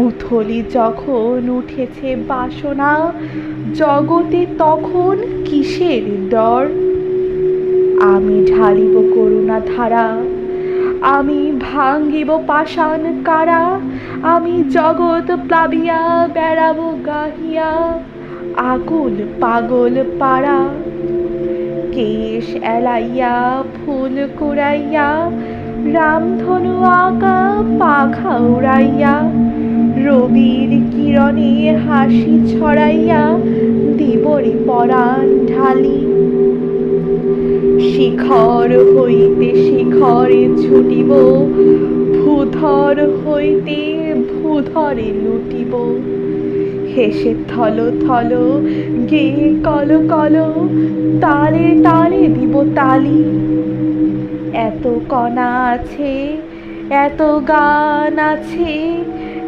উথলি যখন উঠেছে বাসনা, জগতে তখন কিসের ডর? আমি ঢালিব করুণা ধারা, আমি ভাঙ্গিব পাষাণ কারা, আমি জগৎ প্লাবিয়া বেড়াবো গাহিয়া আকুল পাগল পাড়া। কেশ এলাইয়া ফুল কুড়াইয়া, রামধনু আঁকা পাখা উড়াইয়া, রবির কিরণে হাসি ছড়াইয়া দিবরে পরাণ ঢালি। শিখর হইতে শিখরে ছুটিব, ভূধর হইতে ভূধরে লুটিব। হেসে থল থল, গেয়ে কল কল, তালে তালে দিব তালি। এত কণা আছে, এত গান আছে,